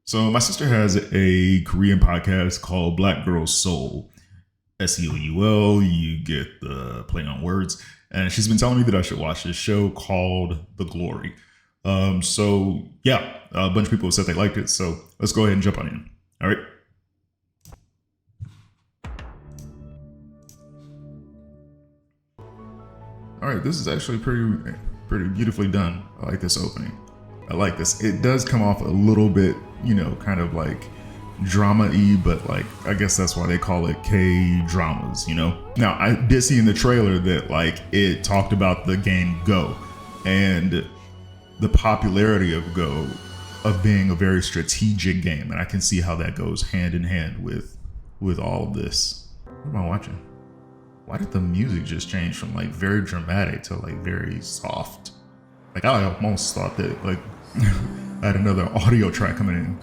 So my sister has a Korean podcast called Black Girl Soul. Seoul. You get the play on words, and she's been telling me that I should watch this show called The Glory. So yeah, a bunch of people said they liked it. So let's go ahead and jump on in. All right. All right. This is actually pretty beautifully done. I like this opening. I like this. It does come off a little bit, kind of like drama-y, but like I guess that's why they call it K-dramas, Now I did see in the trailer that like it talked about the game Go and the popularity of Go of being a very strategic game, and I can see how that goes hand in hand with all of this. What am I watching? Why did the music just change from like very dramatic to like very soft? Like I almost thought that like I had another audio track coming in.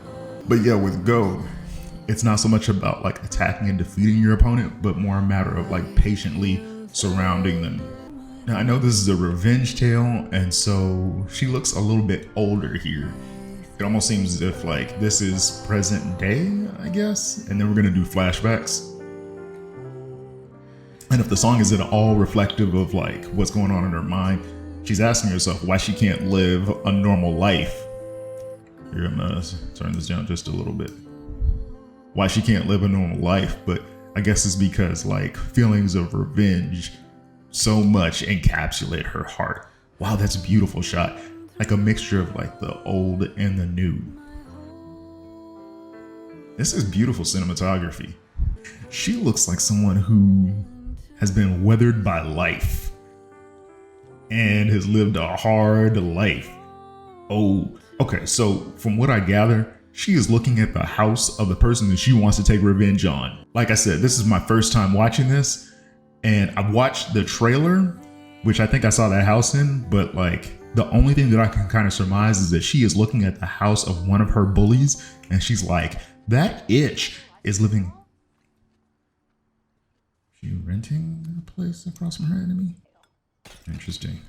But yeah, with Go, it's not so much about like attacking and defeating your opponent, but more a matter of like patiently surrounding them. Now I know this is a revenge tale, and so she looks a little bit older here. It almost seems as if like this is present day, I guess, and then we're gonna do flashbacks. And if the song is at all reflective of like what's going on in her mind, she's asking herself why she can't live a normal life. Here, I'm gonna turn this down just a little bit. Why she can't live a normal life, but I guess it's because like feelings of revenge so much encapsulate her heart. Wow, that's a beautiful shot. Like a mixture of like the old and the new. This is beautiful cinematography. She looks like someone who has been weathered by life and has lived a hard life. Oh, okay, so from what I gather, she is looking at the house of the person that she wants to take revenge on. Like I said, this is my first time watching this, and I've watched the trailer, which I think I saw that house in, but like the only thing that I can kind of surmise is that she is looking at the house of one of her bullies, and she's like, that itch is living. She renting a place across from her enemy? Interesting.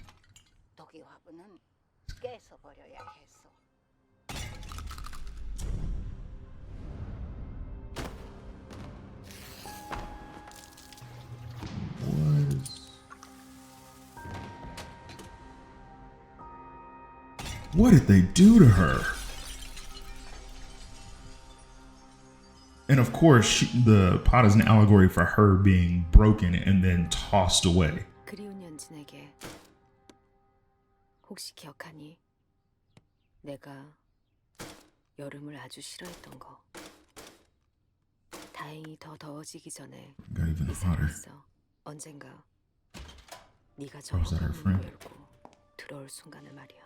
What did they do to her? And of course, the pot is an allegory for her being broken and then tossed away. 그리운 연진에게 혹시 기억하니? 내가 여름을 아주 싫어했던 거. 다행히 더 더워지기 전에 이사했어. 언젠가 네가 저 문을 열고 들어올 순간을 말이야.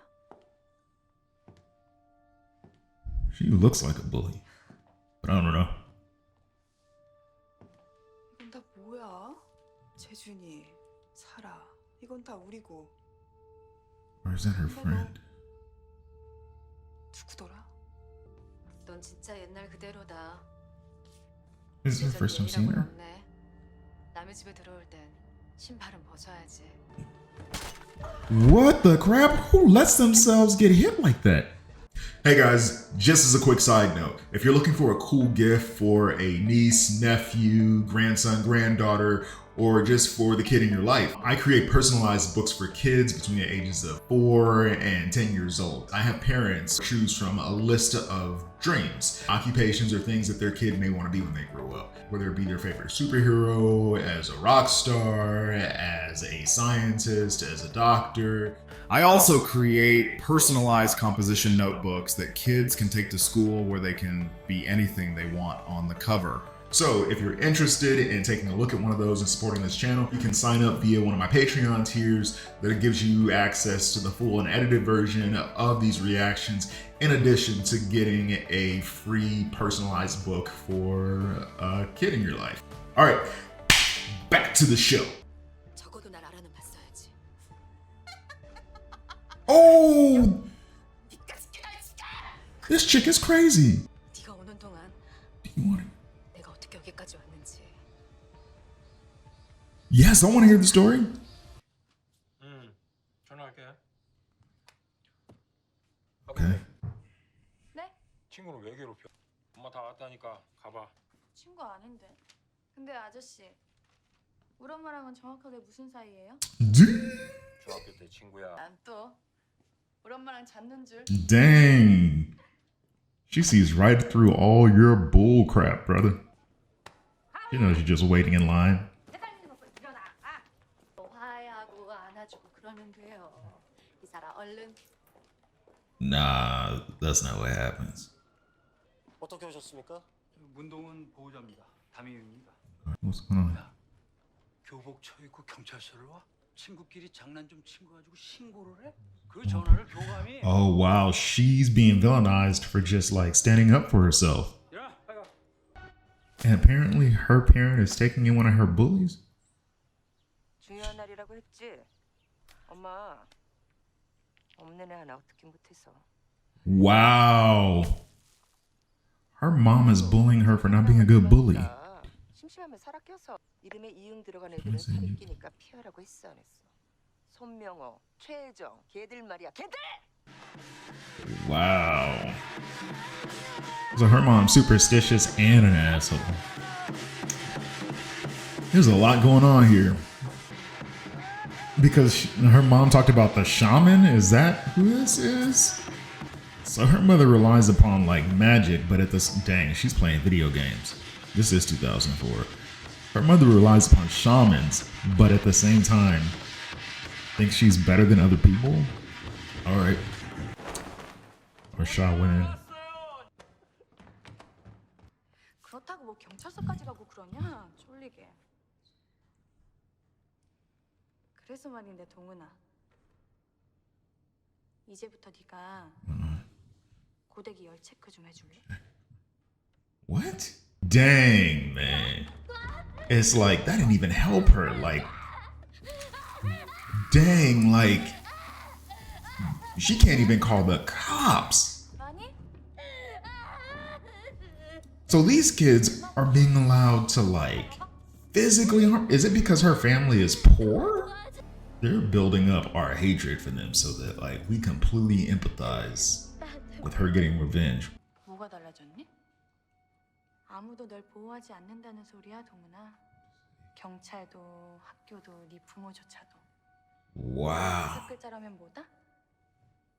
She looks like a bully, but I don't know. 이건 다 뭐야? 재준이, 사라, 이건 다 우리고. Or is that her friend? 누구더라? 넌 진짜 옛날 그대로다. Is this the first time seeing her? 남의 집에 들어올 땐 신발은 벗어야지. What the crap? Who lets themselves get hit like that? Hey guys, just as a quick side note, if you're looking for a cool gift for a niece, nephew, grandson, granddaughter, or just for the kid in your life, I create personalized books for kids between the ages of 4 and 10 years old. I have parents choose from a list of dreams, occupations, or things that their kid may want to be when they grow up, whether it be their favorite superhero, as a rock star, as a scientist, as a doctor. I also create personalized composition notebooks that kids can take to school where they can be anything they want on the cover. So if you're interested in taking a look at one of those and supporting this channel, you can sign up via one of my Patreon tiers that gives you access to the full and edited version of these reactions, in addition to getting a free personalized book for a kid in your life. All right, back to the show. 적어도 날 알아는 봤어야지. Oh, this chick is crazy. 네가 오는 동안 Do you want it? 내가 어떻게 여기까지 왔는지. Yes, I want to hear the story. 전화할게. Okay. 네? 친구는 왜 괴롭혀? 엄마 다 왔다니까 가봐. 친구 아닌데. 근데 아저씨, 우리 엄마랑은 정확하게 무슨 사이예요? 중학교 때 친구야. 난 또 우리 엄마랑 잤는 줄. Dang. She sees right through all your bull crap, brother. She knows you're just waiting in line. 세상에 먹고 일어나. 아, 화해하고 안아주고 그러면 돼요. 이 사람 얼른. Nah, that's not what happens. 어떻게 오셨습니까? 문동은 보호자입니다. 담임입니다. What's going on? 교복 쳐입고 경찰서를 와? 친구끼리 장난 좀 친 거 가지고 신고를 해? 그 전화를 교감이. Oh, wow. She's being villainized for just like standing up for herself. 야, 빨리 가. And apparently her parent is taking in one of her bullies. 중요한 날이라고 했지. 엄마 없는 애 하나 어떻게 못해서. Wow. Her mom is bullying her for not being a good bully. 심심하면 살아 껴서 이름에 이응 들어간 애들은 살이 끼니까 피하라고 했어 안 했어. 손명호, 최혜정, 걔들 말이야 걔들. Wow. So her mom's superstitious and an asshole. There's a lot going on here. Because her mom talked about the shaman. Is that who this is? So her mother relies upon like magic, but at this dang, she's playing video games. This is 2004. Her mother relies upon shamans, but at the same time, thinks she's better than other people. All right. Or shot winning. 그렇다고 뭐 경찰서까지 가고 그러냐? 쫄리게. 그래서 말인데 동은아. 이제부터 네가 고데기 열 체크 좀 해줄래? What? Dang, man. It's like, that didn't even help her. Like, dang, like, she can't even call the cops. 아니? So these kids are being allowed to, like, physically harm. Is it because her family is poor? They're building up our hatred for them so that, like, we completely empathize with her getting revenge. 뭐가 달라졌니? 아무도 널 보호하지 않는다는 소리야, 동은아. 경찰도 학교도 네 부모조차도. Wow. 다섯 글자라면 뭐다?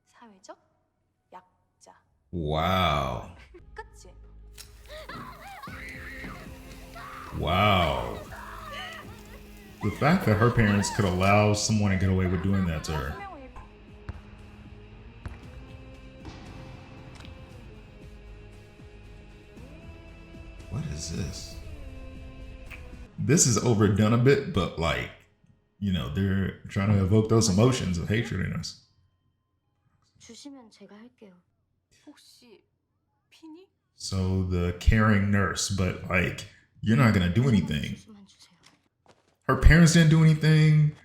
사회적 약자. Wow. 그치? Wow. The fact that her parents could allow someone to get away with doing that to her. What is this? This is overdone a bit, but like, you know, they're trying to evoke those emotions of hatred in us. 주시면 제가 할게요. 혹시 피니? So the caring nurse, but like, you're not gonna do anything. 주시면 주세요. Her parents didn't do anything.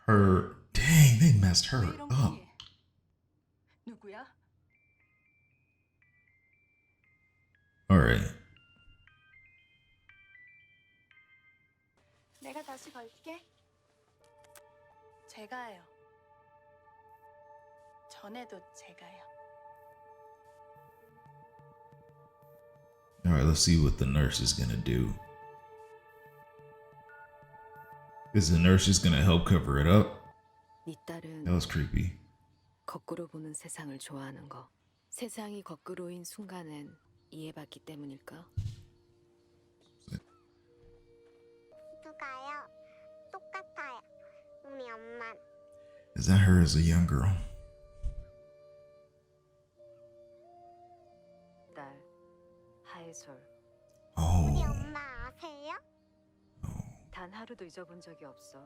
Her, dang, they messed her up. 누구야? All right. 내가 다시 걸게. 제가요. 전에도 제가요. All right, let's see what the nurse is gonna do. Is the nurse just gonna help cover it up? 네 딸은 That was creepy. 거꾸로 보는 세상을 좋아하는 거. 세상이 거꾸로인 순간엔 이해받기 때문일까? 누가요? 똑같아요. 우리 엄마. Is that her as a young girl? 딸 하예솔. 우리 Oh, 엄마 아세요? 단 하루도 잊어본 적이 없어.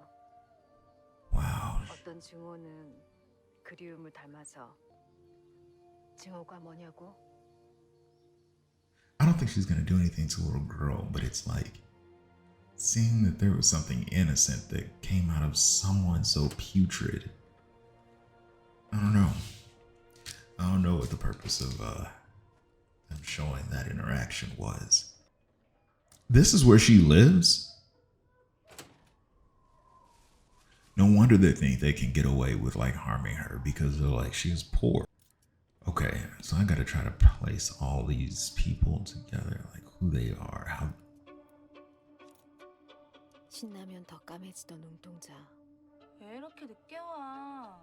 wow. 어떤 증오는 그리움을 닮아서. 증오가 뭐냐고? I don't think she's gonna do anything to a little girl, but it's like seeing that there was something innocent that came out of someone so putrid. I don't know. I don't know what the purpose of them showing that interaction was. This is where she lives? No wonder they think they can get away with like harming her because they're like, she's poor. Okay, so I gotta try to place all these people together, like who they are, how. 신나면 더 까매지던 눈동자. 왜 이렇게 늦게 와?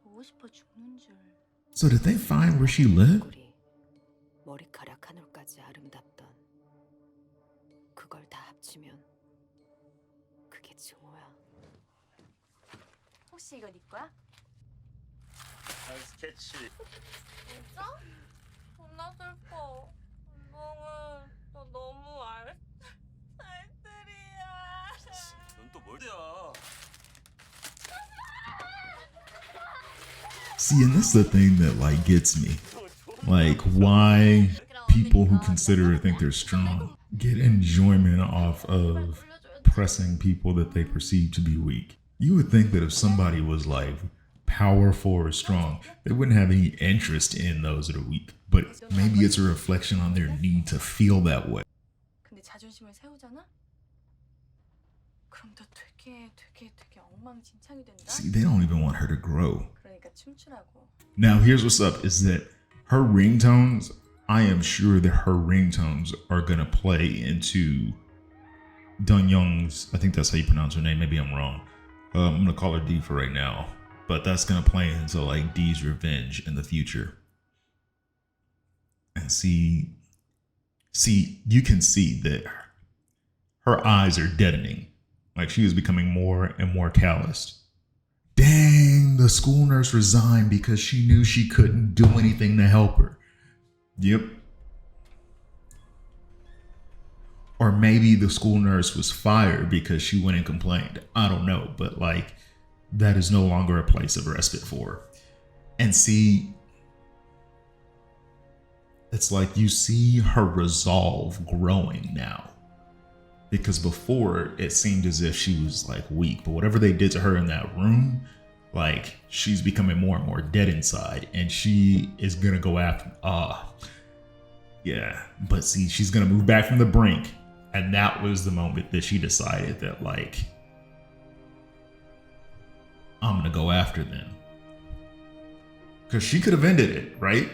보고 싶어 죽는 줄. So did they find where she lived? 얼굴이 머리카락 한 올까지 아름답던 그걸 다 합치면 그게 증오야. 혹시 이거 네 거야? 스케치. 진짜? 존나 슬퍼. 운동은 너 너무 알뜰이야. 넌 또 뭘 돼야? See, and this is the thing that like gets me. Like why people who consider or think they're strong get enjoyment off of pressing people that they perceive to be weak. You would think that if somebody was like powerful or strong, they wouldn't have any interest in those that are weak. But maybe it's a reflection on their need to feel that way. 근데 자존심을 세우잖아? 그럼 너 되게 엉망진창이 된다? See, they don't even want her to grow. 그러니까 춤추라고. Now, here's what's up is that her ringtones, I am sure that her ringtones are going to play into Dong-eun's, I think that's how you pronounce her name. Maybe I'm wrong. I'm going to call her D for right now. But that's going to play into like D's revenge in the future. And see, you can see that her eyes are deadening. Like she is becoming more and more calloused. Dang, the school nurse resigned because she knew she couldn't do anything to help her. Yep. Or maybe the school nurse was fired because she went and complained. I don't know, but like that is no longer a place of respite for her. And see, it's like you see her resolve growing now. Because before it seemed as if she was like weak, but whatever they did to her in that room, like she's becoming more and more dead inside, and she is gonna go after. Yeah, but see, she's gonna move back from the brink, and that was the moment that she decided that like I'm gonna go after them, because she could have ended it, right?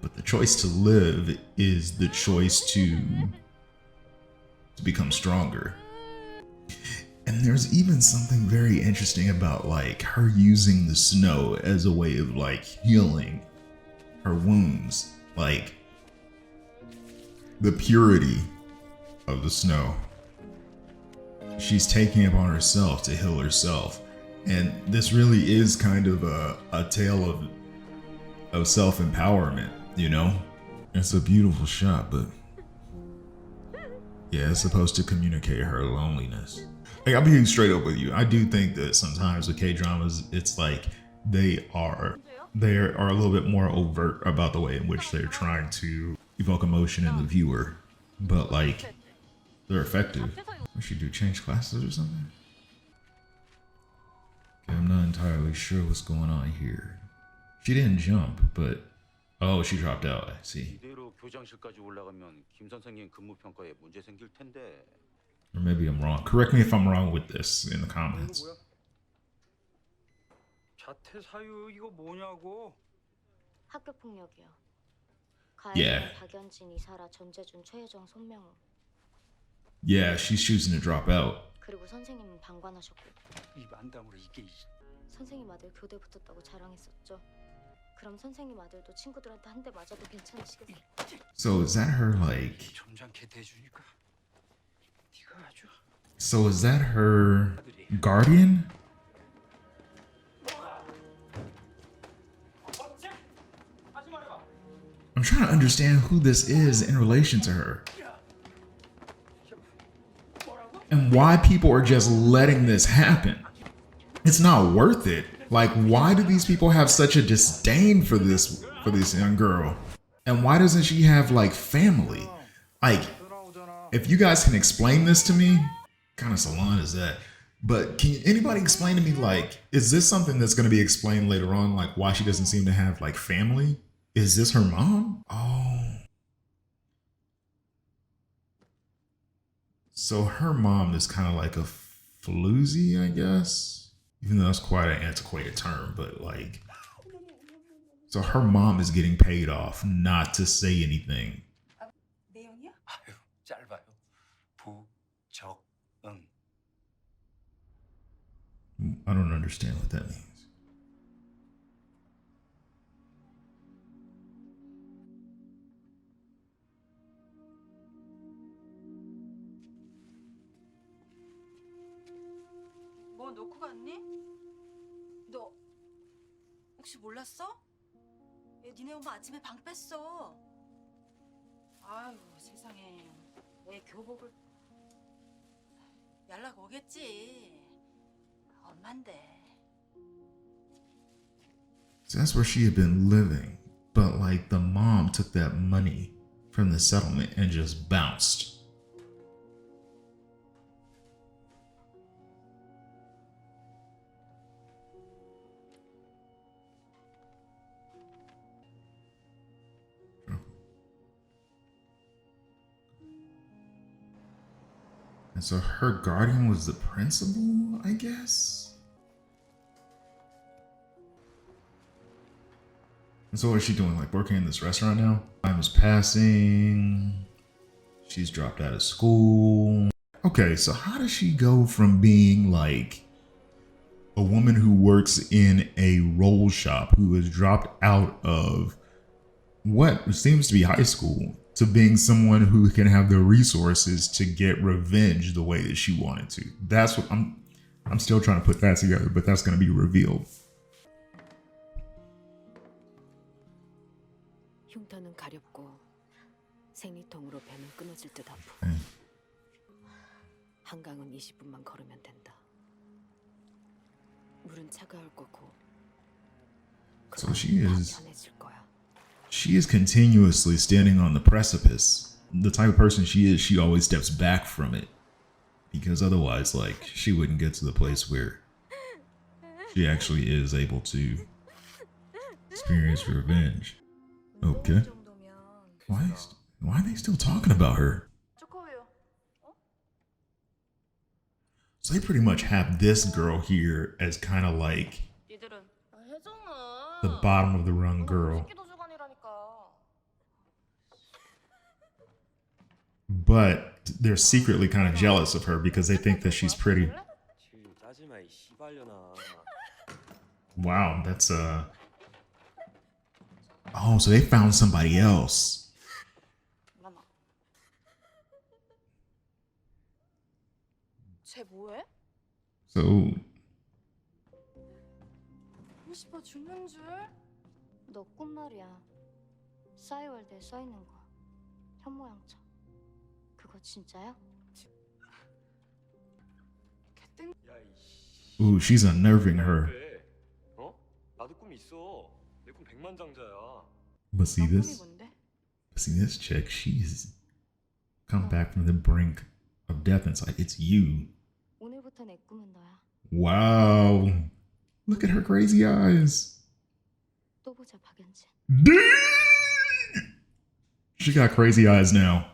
But the choice to live is the choice to become stronger. And there's even something very interesting about like her using the snow as a way of like healing her wounds, like the purity of the snow. She's taking it upon herself to heal herself. And this really is kind of a tale of self-empowerment. You know, it's a beautiful shot, but yeah, it's supposed to communicate her loneliness. Like, I'll be straight up with you. I do think that sometimes with K-dramas, it's like they are a little bit more overt about the way in which they're trying to evoke emotion in the viewer, but like they're effective. What should do? Change classes or something? Okay, I'm not entirely sure what's going on here. She didn't jump, but oh, she dropped out. I see. 이대로 교장실까지 올라가면 김 선생님 근무 평가에 문제 생길 텐데. Or maybe I'm wrong. Correct me if I'm wrong with this in the comments. 자퇴 사유 이거 뭐냐고? 학교 폭력이요. Yeah. 박연진, 이사라, 전재준, 최혜정, 손명우. Yeah, she's choosing to drop out. 그리고 선생님은 방관하셨고. 이 만담으로 이게. 선생님 아들 교대 붙었다고 자랑했었죠. 그럼 선생님 아들도 친구들한테 한 대 맞아도 괜찮으시겠어요? So is that her like? 점잖게 대주니까. 네가 아주. So is that her guardian? I'm trying to understand who this is in relation to her. And why people are just letting this happen. It's not worth it. Like, why do these people have such a disdain for this young girl? And why doesn't she have like family? Like, if you guys can explain this to me, what kind of salon is that? But can anybody explain to me, like, is this something that's going to be explained later on? Like, why she doesn't seem to have like family? Is this her mom? Oh. So her mom is kind of like a floozy, I guess. Even though that's quite an antiquated term, but like, so her mom is getting paid off not to say anything. 내용이야? 아유, 짧아요. 부적응. I don't understand what that means. 뭐 놓고 갔니? 너 혹시 몰랐어? 니네 엄마 아침에 방 뺐어. 아유 세상에 왜 교복을 연락 오겠지. 엄만데. So that's where she had been living. But like the mom took that money from the settlement and just bounced. And so her guardian was the principal, I guess? And so what is she doing? Like working in this restaurant now? Time is passing. She's dropped out of school. Okay, so how does she go from being like a woman who works in a roll shop who has dropped out of what seems to be high school to being someone who can have the resources to get revenge the way that she wanted to? That's what I'm still trying to put that together, but that's going to be revealed. 흉터는 가렵고 생리통으로 뱀은 끊어질 듯 아프고 네. 한강은 20분만 걸으면 된다. 물은 차가울 거고 So she is 편해질 거야. She is continuously standing on the precipice. The type of person she is, she always steps back from it. Because otherwise, like, she wouldn't get to the place where she actually is able to experience revenge. Okay. Why are they still talking about her? So they pretty much have this girl here as kind of like the bottom of the rung girl. But they're secretly kind of jealous of her because they think that she's pretty. Wow, that's oh, so they found somebody else. 쟤 뭐해? So 50번 죽는 줄? 너 꿈 말이야. 싸이월드에 써 있는 거. 현모양처. 그거 진짜야? ooh, she's unnerving her. 어? 나도 꿈 있어. 내 꿈 백만장자야. But see this chick, she's come back from the brink of death and it's like, it's you. 오늘부터 내 꿈은 너야. Wow. Look at her crazy eyes. 또 보자, 박연진. Dang! She got crazy eyes now.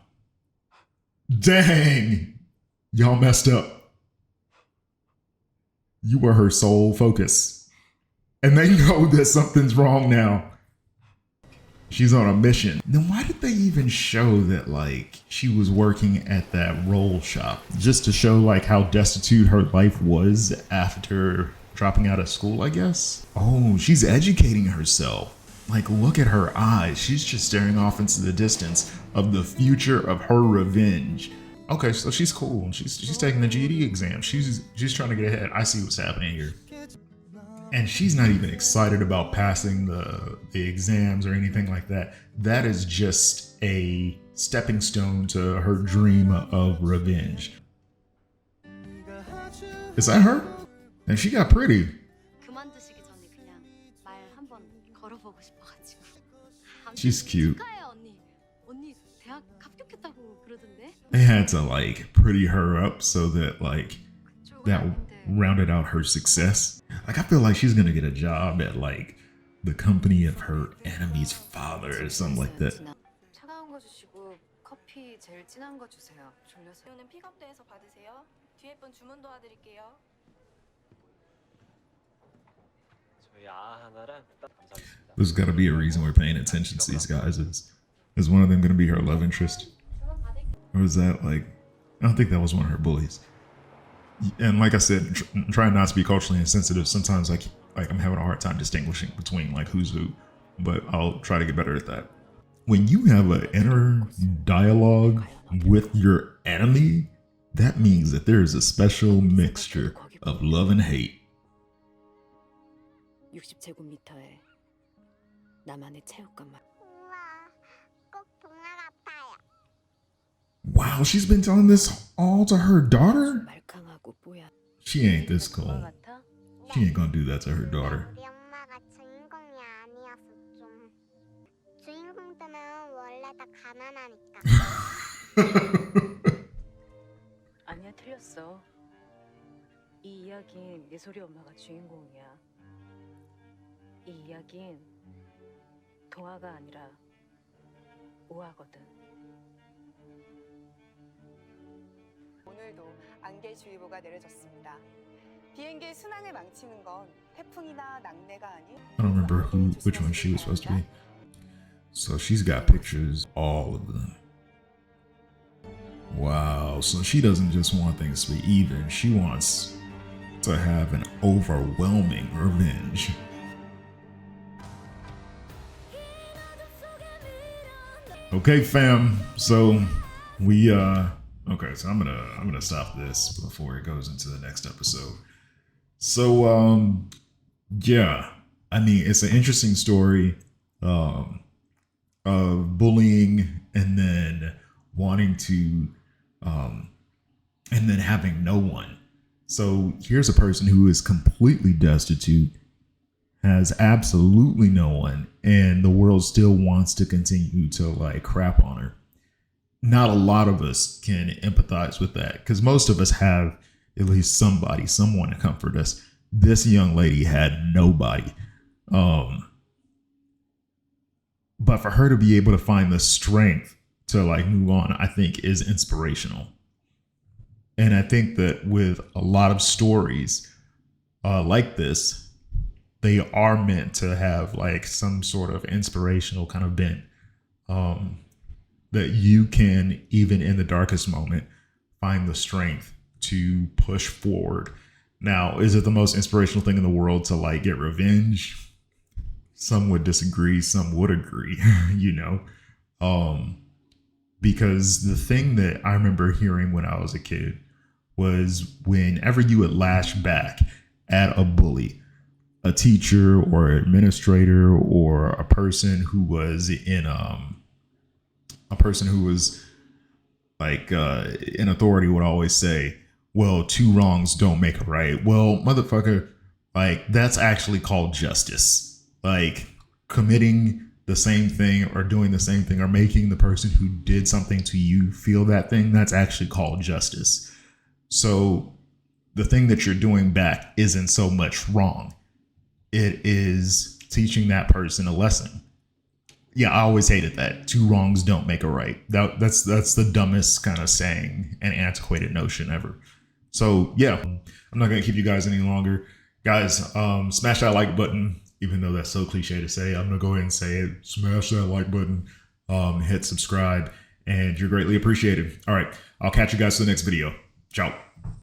Dang! Y'all messed up. You were her sole focus. And they know that something's wrong now. She's on a mission. Then why did they even show that, like, she was working at that roll shop? Just to show, like, how destitute her life was after dropping out of school, I guess? Oh, she's educating herself. Like, look at her eyes. She's just staring off into the distance of the future of her revenge. Okay, so she's cool. She's taking the GED exam. She's trying to get ahead. I see what's happening here. And she's not even excited about passing the exams or anything like that. That is just a stepping stone to her dream of revenge. Is that her? And she got pretty. 그만두시기 전에 그냥 말 한번 걸어보고 싶어가지고. She's cute. 축하해 언니. 언니 대학 합격했다고 그러던데. They had to like pretty her up so that like that rounded out her success. Like I feel like she's gonna get a job at like the company of her enemy's father or something like that. 차가운 거 주시고 커피 제일 진한 거 주세요. 졸려서. 는 픽업대에서 받으세요. 뒤에 분 주문 도와드릴게요. 저희 하나랑 감사합니다. There's got to be a reason we're paying attention to these guys. Is one of them going to be her love interest? Or is that like, I don't think that was one of her bullies. And like I said, trying not to be culturally insensitive, sometimes like I'm having a hard time distinguishing between like who's who, but I'll try to get better at that. When you have an inner dialogue with your enemy, that means that there is a special mixture of love and hate. 60제곱미터에 나만의 체육관만. 우와, 꼭 동화 같아요. Wow, she's been telling this all to her daughter? 말캉하고 뽀얀. She ain't this cold. She ain't gonna do that to her daughter. 우리 엄마가 주인공이 아니어서 좀. 주인공들은 원래 다 가난하니까. 아니야, 틀렸어. 이 이야기엔 예솔이 엄마가 주인공이야. 이 이야기엔 동화가 아니라 오화거든. 오늘도 안개주의보가 내려졌습니다. 비행기 순항을 망치는 건 태풍이나 낙뢰가 아닌. I don't remember which one she was supposed to be. So she's got pictures, all of them. Wow, so she doesn't just want things to be even, she wants to have an overwhelming revenge. Okay, fam. So we okay, so I'm gonna stop this before it goes into the next episode. So yeah, I mean, it's an interesting story of bullying and then wanting to and then having no one. So here's a person who is completely destitute, has absolutely no one, and the world still wants to continue to like crap on her. Not a lot of us can empathize with that because most of us have at least somebody, someone to comfort us. This young lady had nobody. But for her to be able to find the strength to like move on, I think is inspirational. And I think that with a lot of stories like this, they are meant to have like some sort of inspirational kind of bent, that you can, even in the darkest moment, find the strength to push forward. Now, is it the most inspirational thing in the world to like get revenge? Some would disagree, some would agree, you know, because the thing that I remember hearing when I was a kid was whenever you would lash back at a bully, a teacher or administrator or a person who was in in authority would always say, well, two wrongs don't make a right. Well, motherfucker, like that's actually called justice. Like committing the same thing or doing the same thing or making the person who did something to you feel that thing, that's actually called justice. So the thing that you're doing back isn't so much wrong. It is teaching that person a lesson. Yeah, I always hated that. Two wrongs don't make a right. That's the dumbest kind of saying and antiquated notion ever. So yeah, I'm not gonna keep you guys any longer. Guys, smash that like button, even though that's so cliche to say. I'm gonna go ahead and say it. Smash that like button, hit subscribe, and you're greatly appreciated. All right, I'll catch you guys for the next video. Ciao.